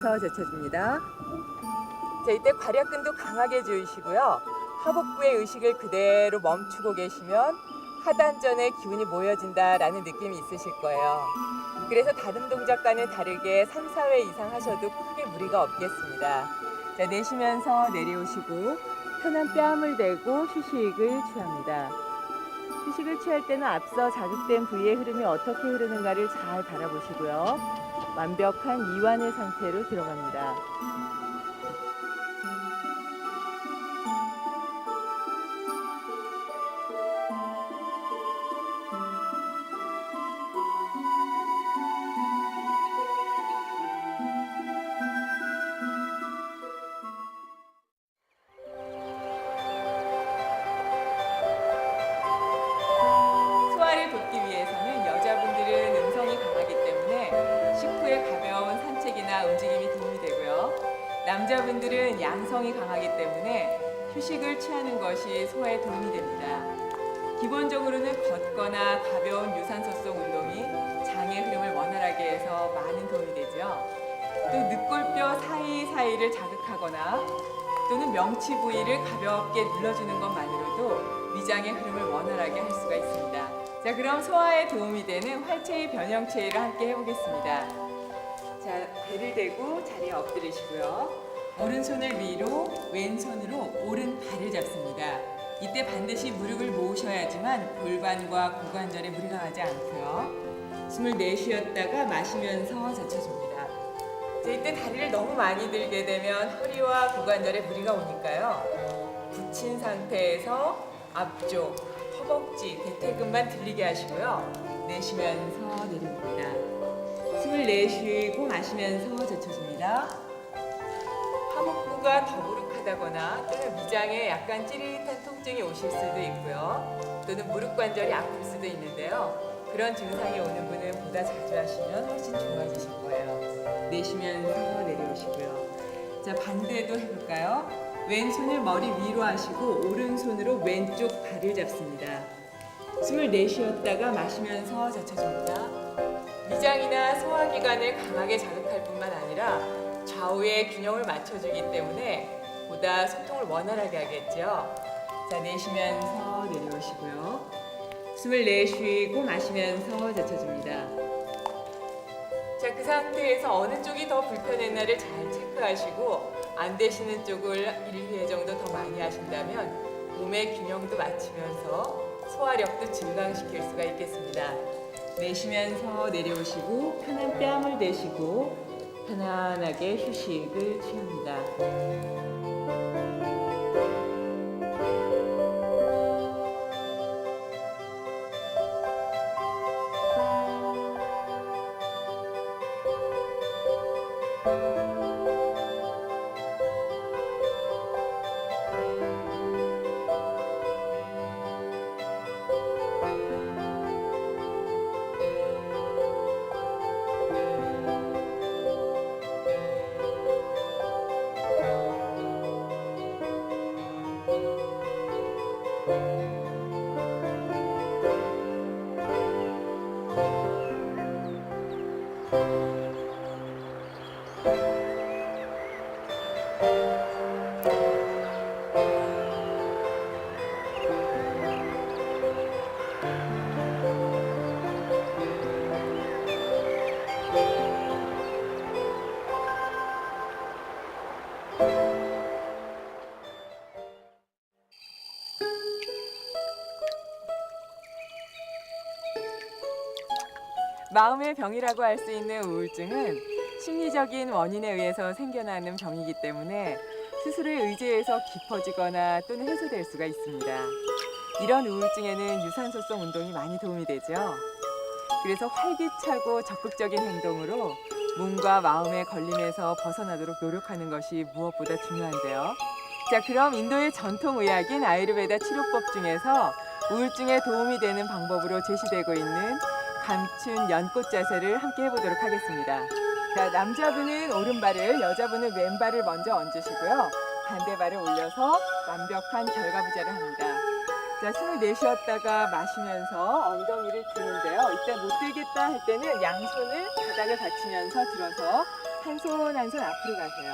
제쳐줍니다. 자, 이때 괄약근도 강하게 조이시고요. 하복부의 의식을 그대로 멈추고 계시면 하단전에 기운이 모여진다라는 느낌이 있으실 거예요. 그래서 다른 동작과는 다르게 3, 4회 이상 하셔도 크게 무리가 없겠습니다. 자, 내쉬면서 내려오시고 편한 뺨을 대고 휴식을 취합니다. 휴식을 취할 때는 앞서 자극된 부위의 흐름이 어떻게 흐르는가를 잘 바라보시고요. 완벽한 이완의 상태로 들어갑니다. 소화를 돕기 위해서는 여자분들은 음성이 강하기 때문에 식후에 가벼운 산책이나 움직임이 도움이 되고요. 남자분들은 양성이 강하기 때문에 휴식을 취하는 것이 소화에 도움이 됩니다. 기본적으로는 걷거나 가벼운 유산소성 운동이 장의 흐름을 원활하게 해서 많은 도움이 되죠. 또 늑골뼈 사이사이를 자극하거나 또는 명치 부위를 가볍게 눌러주는 것만으로도 위장의 흐름을 원활하게 할 수가 있습니다. 자, 그럼 소화에 도움이 되는 활체의 변형체를 함께 해보겠습니다. 자, 배를 대고 자리에 엎드리시고요. 오른손을 위로, 왼손으로 오른 발을 잡습니다. 이때 반드시 무릎을 모으셔야지만 골반과 고관절에 무리가 가지 않고요. 숨을 내쉬었다가 마시면서 젖혀줍니다. 자, 이때 다리를 너무 많이 들게 되면 허리와 고관절에 무리가 오니까요. 붙인 상태에서 앞쪽, 허벅지, 대퇴근만 들리게 하시고요. 내쉬면서 내려옵니다. 숨을 내쉬고 마시면서 젖혀줍니다. 하복부가 더부룩하다거나 또는 위장에 약간 찌릿한 통증이 오실 수도 있고요. 또는 무릎 관절이 아플 수도 있는데요. 그런 증상이 오는 분은 보다 자주 하시면 훨씬 좋아지실 거예요. 내쉬면서 내려오시고요. 자, 반대도 해볼까요? 왼손을 머리 위로 하시고 오른손으로 왼쪽 발을 잡습니다. 숨을 내쉬었다가 마시면서 젖혀줍니다. 위장이나 소화기관을 강하게 자극할 뿐만 아니라 좌우의 균형을 맞춰주기 때문에 보다 소통을 원활하게 하겠죠. 자, 내쉬면서 내려오시고요. 숨을 내쉬고 마시면서 젖혀줍니다. 자, 그 상태에서 어느 쪽이 더 불편했나를 잘 체크하시고 안 되시는 쪽을 1회 정도 더 많이 하신다면 몸의 균형도 맞추면서 소화력도 증강시킬 수가 있겠습니다. 내쉬면서 내려오시고 편한 뺨을 대시고 편안하게 휴식을 취합니다. 마음의 병이라고 할 수 있는 우울증은 심리적인 원인에 의해서 생겨나는 병이기 때문에 스스로의 의지에서 깊어지거나 또는 해소될 수가 있습니다. 이런 우울증에는 유산소성 운동이 많이 도움이 되죠. 그래서 활기차고 적극적인 행동으로 몸과 마음의 걸림에서 벗어나도록 노력하는 것이 무엇보다 중요한데요. 자, 그럼 인도의 전통 의학인 아유르베다 치료법 중에서 우울증에 도움이 되는 방법으로 제시되고 있는 감춘 연꽃 자세를 함께 해보도록 하겠습니다. 자, 남자분은 오른발을, 여자분은 왼발을 먼저 얹으시고요. 반대발을 올려서 완벽한 결과부자를 합니다. 자, 숨을 내쉬었다가 마시면서 엉덩이를 드는데요. 이때 못 들겠다 할 때는 양손을 바닥에 받치면서 들어서 한 손 한 손 앞으로 가세요.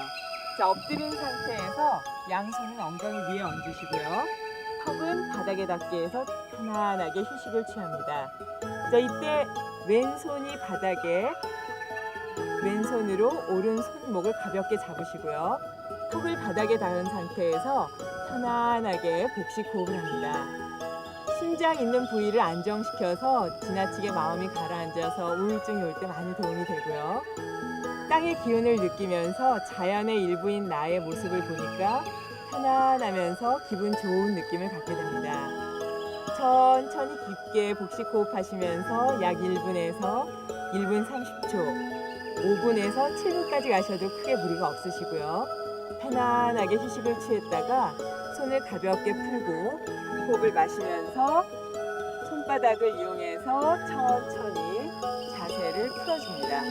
자, 엎드린 상태에서 양손은 엉덩이 위에 얹으시고요. 턱은 바닥에 닿게 해서 편안하게 휴식을 취합니다. 자, 이때 왼손이 바닥에, 왼손으로 오른 손목을 가볍게 잡으시고요. 턱을 바닥에 닿은 상태에서 편안하게 복식 호흡을 합니다. 심장 있는 부위를 안정시켜서 지나치게 마음이 가라앉아서 우울증이 올 때 많이 도움이 되고요. 땅의 기운을 느끼면서 자연의 일부인 나의 모습을 보니까 편안하면서 기분 좋은 느낌을 갖게 됩니다. 천천히 깊게 복식 호흡하시면서 약 1분에서 1분 30초, 5분에서 7분까지 가셔도 크게 무리가 없으시고요. 편안하게 휴식을 취했다가 손을 가볍게 풀고 호흡을 마시면서 손바닥을 이용해서 천천히 자세를 풀어줍니다.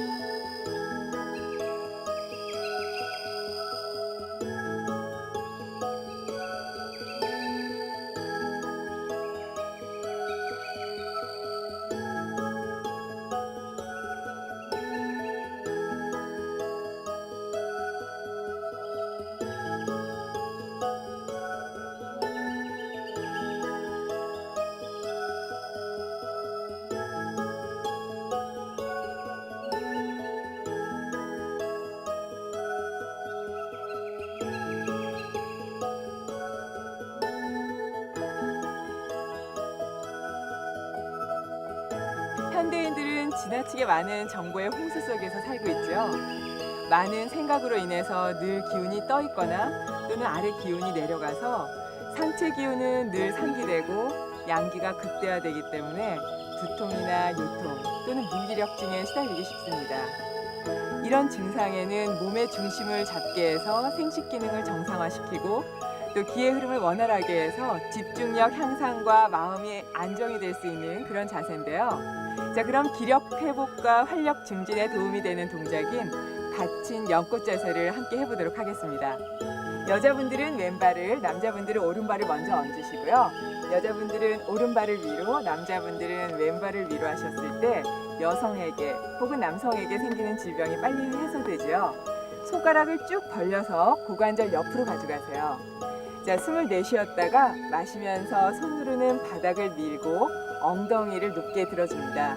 현대인들은 지나치게 많은 정보의 홍수 속에서 살고 있죠. 많은 생각으로 인해서 늘 기운이 떠 있거나 또는 아래 기운이 내려가서 상체 기운은 늘 상기되고 양기가 극대화되기 때문에 두통이나 요통 또는 무기력증에 시달리기 쉽습니다. 이런 증상에는 몸의 중심을 잡게 해서 생식 기능을 정상화시키고 또 기의 흐름을 원활하게 해서 집중력 향상과 마음이 안정이 될 수 있는 그런 자세인데요. 자, 그럼 기력 회복과 활력 증진에 도움이 되는 동작인 받친 연꽃 자세를 함께 해보도록 하겠습니다. 여자분들은 왼발을, 남자분들은 오른발을 먼저 얹으시고요. 여자분들은 오른발을 위로, 남자분들은 왼발을 위로 하셨을 때 여성에게 혹은 남성에게 생기는 질병이 빨리 해소되죠. 손가락을 쭉 벌려서 고관절 옆으로 가져가세요. 자, 숨을 내쉬었다가 마시면서 손으로는 바닥을 밀고 엉덩이를 높게 들어줍니다.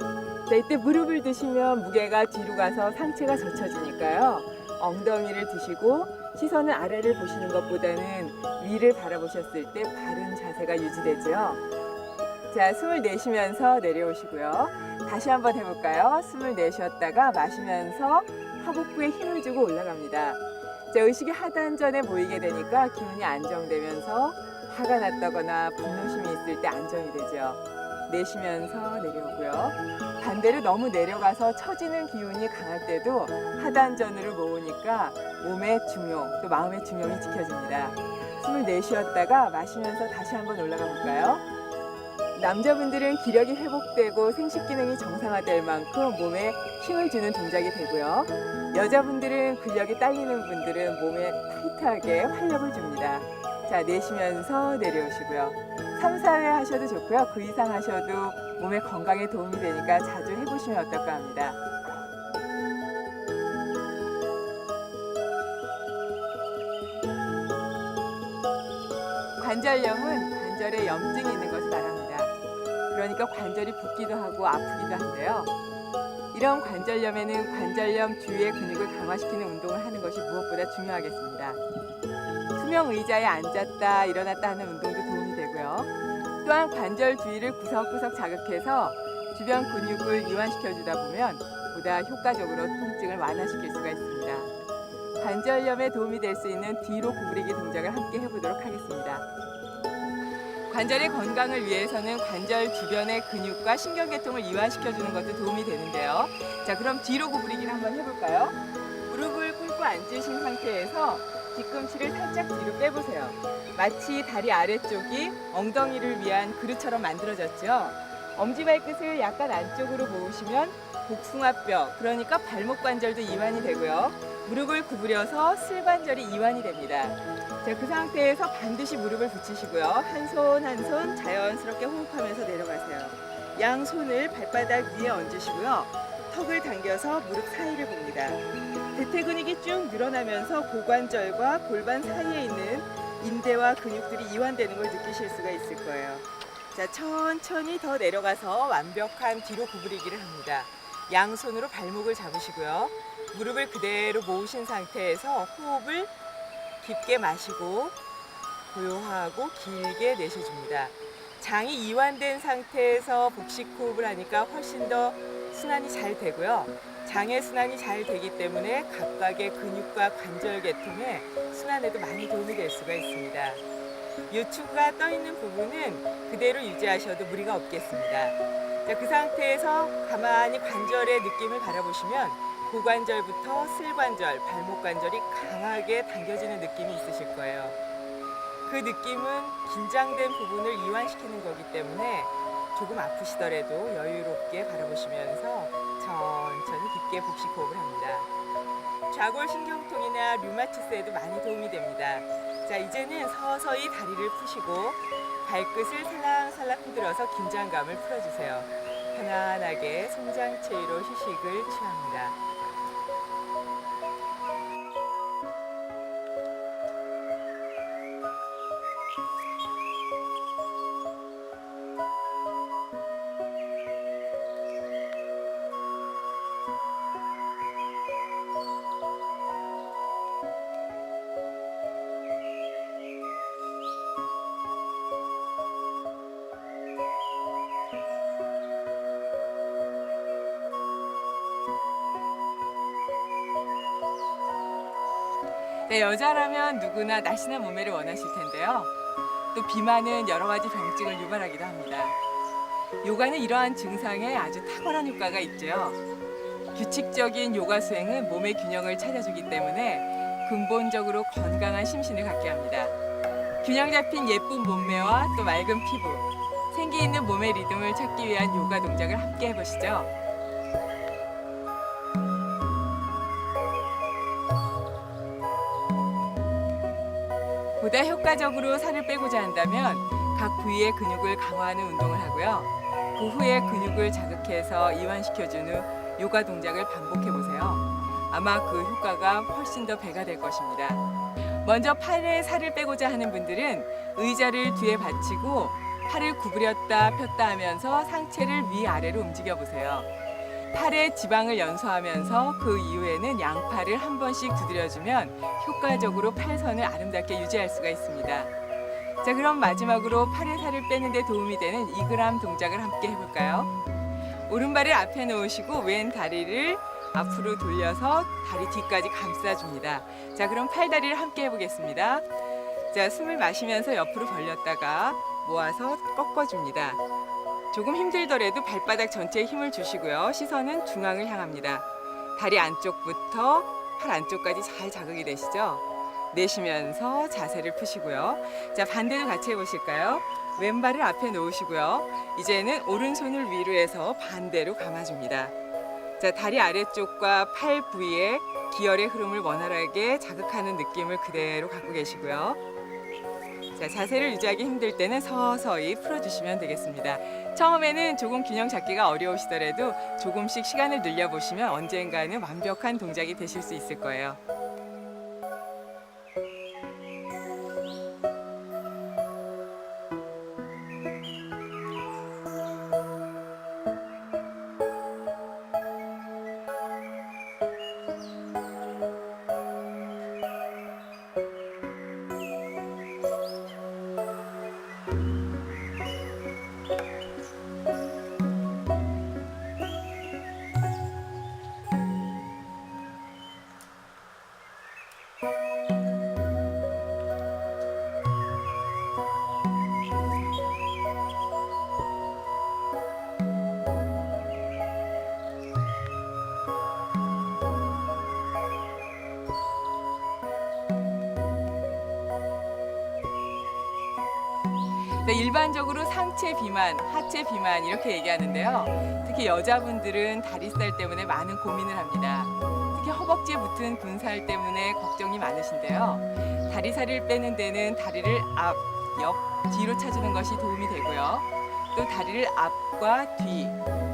자, 이때 무릎을 드시면 무게가 뒤로 가서 상체가 젖혀지니까요. 엉덩이를 드시고 시선은 아래를 보시는 것보다는 위를 바라보셨을 때 바른 자세가 유지되죠. 자, 숨을 내쉬면서 내려오시고요. 다시 한번 해볼까요? 숨을 내쉬었다가 마시면서 하복부에 힘을 주고 올라갑니다. 자, 의식이 하단전에 모이게 되니까 기운이 안정되면서 화가 났다거나 분노심이 있을 때 안정이 되죠. 내쉬면서 내려오고요. 반대로 너무 내려가서 처지는 기운이 강할 때도 하단전으로 모으니까 몸의 중용, 또 마음의 중용이 지켜집니다. 숨을 내쉬었다가 마시면서 다시 한번 올라가 볼까요? 남자분들은 기력이 회복되고 생식 기능이 정상화될 만큼 몸에 힘을 주는 동작이 되고요. 여자분들은 근력이 딸리는 분들은 몸에 타이트하게 활력을 줍니다. 자, 내쉬면서 내려오시고요. 3, 4회 하셔도 좋고요. 그 이상 하셔도 몸의 건강에 도움이 되니까 자주 해보시면 어떨까 합니다. 관절염은 관절에 염증이 있는 것을 말합니다. 그러니까 관절이 붓기도 하고 아프기도 한데요. 이런 관절염에는 관절염 주위의 근육을 강화시키는 운동을 하는 것이 무엇보다 중요하겠습니다. 투명 의자에 앉았다 일어났다 하는 운동도 도움이 되고요. 또한 관절 주위를 구석구석 자극해서 주변 근육을 이완시켜주다 보면 보다 효과적으로 통증을 완화시킬 수가 있습니다. 관절염에 도움이 될 수 있는 뒤로 구부리기 동작을 함께 해보도록 하겠습니다. 관절의 건강을 위해서는 관절 주변의 근육과 신경계통을 이완시켜주는 것도 도움이 되는데요. 자, 그럼 뒤로 구부리기를 한번 해볼까요? 무릎을 꿇고 앉으신 상태에서 뒤꿈치를 살짝 뒤로 빼보세요. 마치 다리 아래쪽이 엉덩이를 위한 그릇처럼 만들어졌죠. 엄지발끝을 약간 안쪽으로 모으시면 복숭아뼈, 그러니까 발목 관절도 이완이 되고요. 무릎을 구부려서 슬관절이 이완이 됩니다. 자, 그 상태에서 반드시 무릎을 붙이시고요. 한 손 한 손 자연스럽게 호흡하면서 내려가세요. 양손을 발바닥 위에 얹으시고요. 턱을 당겨서 무릎 사이를 봅니다. 대퇴 근육이 쭉 늘어나면서 고관절과 골반 사이에 있는 인대와 근육들이 이완되는 걸 느끼실 수가 있을 거예요. 자, 천천히 더 내려가서 완벽한 뒤로 구부리기를 합니다. 양손으로 발목을 잡으시고요. 무릎을 그대로 모으신 상태에서 호흡을 깊게 마시고 고요하고 길게 내쉬줍니다. 장이 이완된 상태에서 복식 호흡을 하니까 훨씬 더 순환이 잘 되고요. 장의 순환이 잘 되기 때문에 각각의 근육과 관절 계통의 순환에도 많이 도움이 될 수가 있습니다. 요추가 떠 있는 부분은 그대로 유지하셔도 무리가 없겠습니다. 자, 그 상태에서 가만히 관절의 느낌을 바라보시면 고관절부터 슬관절, 발목 관절이 강하게 당겨지는 느낌이 있으실 거예요. 그 느낌은 긴장된 부분을 이완시키는 거기 때문에 조금 아프시더라도 여유롭게 바라보시면서 천천히 깊게 복식 호흡을 합니다. 좌골신경통이나 류마티스에도 많이 도움이 됩니다. 자, 이제는 서서히 다리를 푸시고 발끝을 살랑살랑 흔들어서 긴장감을 풀어주세요. 편안하게 송장체위로 휴식을 취합니다. 네, 여자라면 누구나 날씬한 몸매를 원하실 텐데요. 또 비만은 여러 가지 병증을 유발하기도 합니다. 요가는 이러한 증상에 아주 탁월한 효과가 있죠. 규칙적인 요가 수행은 몸의 균형을 찾아주기 때문에 근본적으로 건강한 심신을 갖게 합니다. 균형 잡힌 예쁜 몸매와 또 맑은 피부, 생기 있는 몸의 리듬을 찾기 위한 요가 동작을 함께 해보시죠. 보다 효과적으로 살을 빼고자 한다면 각 부위의 근육을 강화하는 운동을 하고요. 그 후에 근육을 자극해서 이완시켜준 후 요가 동작을 반복해 보세요. 아마 그 효과가 훨씬 더 배가 될 것입니다. 먼저 팔에 살을 빼고자 하는 분들은 의자를 뒤에 받치고 팔을 구부렸다 폈다 하면서 상체를 위아래로 움직여 보세요. 팔에 지방을 연소하면서 그 이후에는 양팔을 한 번씩 두드려주면 효과적으로 팔선을 아름답게 유지할 수가 있습니다. 자, 그럼 마지막으로 팔에 살을 빼는 데 도움이 되는 이그람 동작을 함께 해볼까요? 오른발을 앞에 놓으시고 왼 다리를 앞으로 돌려서 다리 뒤까지 감싸줍니다. 자, 그럼 팔다리를 함께 해보겠습니다. 자, 숨을 마시면서 옆으로 벌렸다가 모아서 꺾어줍니다. 조금 힘들더라도 발바닥 전체에 힘을 주시고요. 시선은 중앙을 향합니다. 다리 안쪽부터 팔 안쪽까지 잘 자극이 되시죠? 내쉬면서 자세를 푸시고요. 자, 반대도 같이 해보실까요? 왼발을 앞에 놓으시고요. 이제는 오른손을 위로 해서 반대로 감아줍니다. 자, 다리 아래쪽과 팔 부위에 기혈의 흐름을 원활하게 자극하는 느낌을 그대로 갖고 계시고요. 자, 자세를 유지하기 힘들 때는 서서히 풀어주시면 되겠습니다. 처음에는 조금 균형 잡기가 어려우시더라도 조금씩 시간을 늘려보시면 언젠가는 완벽한 동작이 되실 수 있을 거예요. 네, 일반적으로 상체 비만, 하체 비만 이렇게 얘기하는데요. 특히 여자분들은 다리살 때문에 많은 고민을 합니다. 특히 허벅지에 붙은 군살 때문에 걱정이 많으신데요. 다리살을 빼는 데는 다리를 앞, 옆, 뒤로 차주는 것이 도움이 되고요. 또 다리를 앞과 뒤,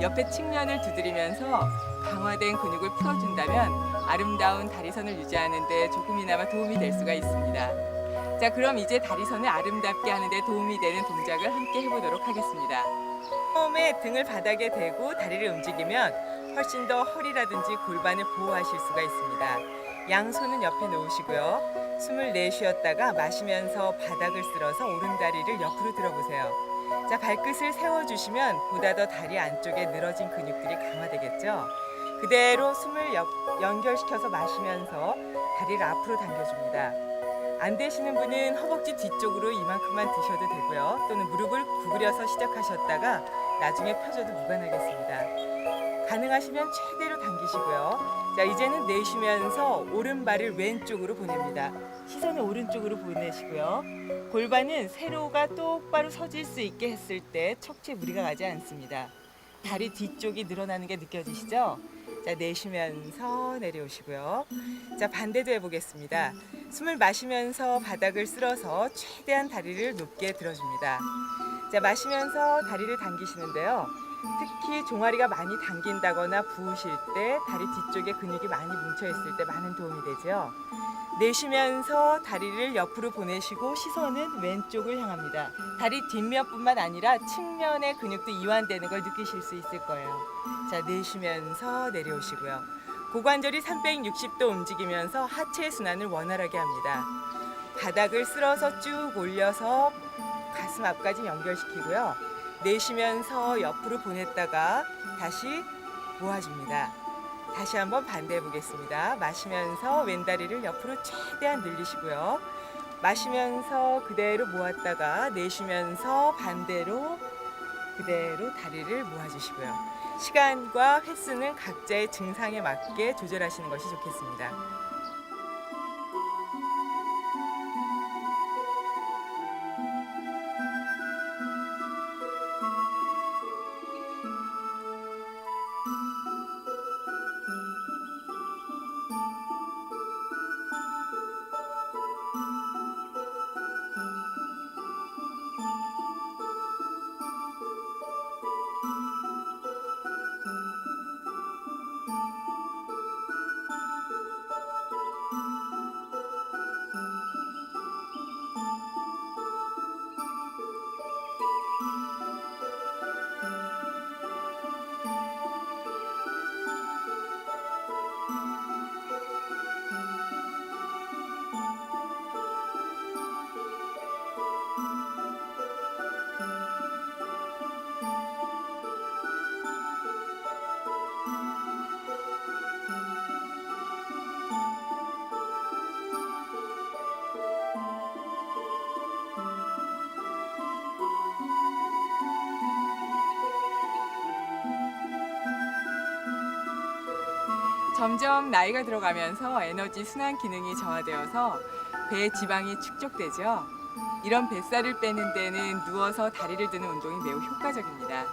옆의 측면을 두드리면서 강화된 근육을 풀어준다면 아름다운 다리선을 유지하는 데 조금이나마 도움이 될 수가 있습니다. 자, 그럼 이제 다리선을 아름답게 하는 데 도움이 되는 동작을 함께 해보도록 하겠습니다. 처음에 등을 바닥에 대고 다리를 움직이면 훨씬 더 허리라든지 골반을 보호하실 수가 있습니다. 양손은 옆에 놓으시고요. 숨을 내쉬었다가 마시면서 바닥을 쓸어서 오른다리를 옆으로 들어보세요. 자, 발끝을 세워주시면 보다 더 다리 안쪽에 늘어진 근육들이 강화되겠죠. 그대로 숨을 연결시켜서 마시면서 다리를 앞으로 당겨줍니다. 안 되시는 분은 허벅지 뒤쪽으로 이만큼만 드셔도 되고요. 또는 무릎을 구부려서 시작하셨다가 나중에 펴줘도 무관하겠습니다. 가능하시면 최대로 당기시고요. 자, 이제는 내쉬면서 오른발을 왼쪽으로 보냅니다. 시선을 오른쪽으로 보내시고요. 골반은 세로가 똑바로 서질 수 있게 했을 때 척추에 무리가 가지 않습니다. 다리 뒤쪽이 늘어나는 게 느껴지시죠? 자, 내쉬면서 내려오시고요. 자, 반대도 해보겠습니다. 숨을 마시면서 바닥을 쓸어서 최대한 다리를 높게 들어줍니다. 자, 마시면서 다리를 당기시는데요. 특히 종아리가 많이 당긴다거나 부으실 때 다리 뒤쪽에 근육이 많이 뭉쳐있을 때 많은 도움이 되죠. 내쉬면서 다리를 옆으로 보내시고 시선은 왼쪽을 향합니다. 다리 뒷면뿐만 아니라 측면의 근육도 이완되는 걸 느끼실 수 있을 거예요. 자, 내쉬면서 내려오시고요. 고관절이 360도 움직이면서 하체 순환을 원활하게 합니다. 바닥을 쓸어서 쭉 올려서 가슴 앞까지 연결시키고요. 내쉬면서 옆으로 보냈다가 다시 모아줍니다. 다시 한번 반대해 보겠습니다. 마시면서 왼다리를 옆으로 최대한 늘리시고요. 마시면서 그대로 모았다가 내쉬면서 반대로 그대로 다리를 모아주시고요. 시간과 횟수는 각자의 증상에 맞게 조절하시는 것이 좋겠습니다. 점점 나이가 들어가면서 에너지 순환 기능이 저하되어서 배에 지방이 축적되죠. 이런 뱃살을 빼는 데는 누워서 다리를 드는 운동이 매우 효과적입니다.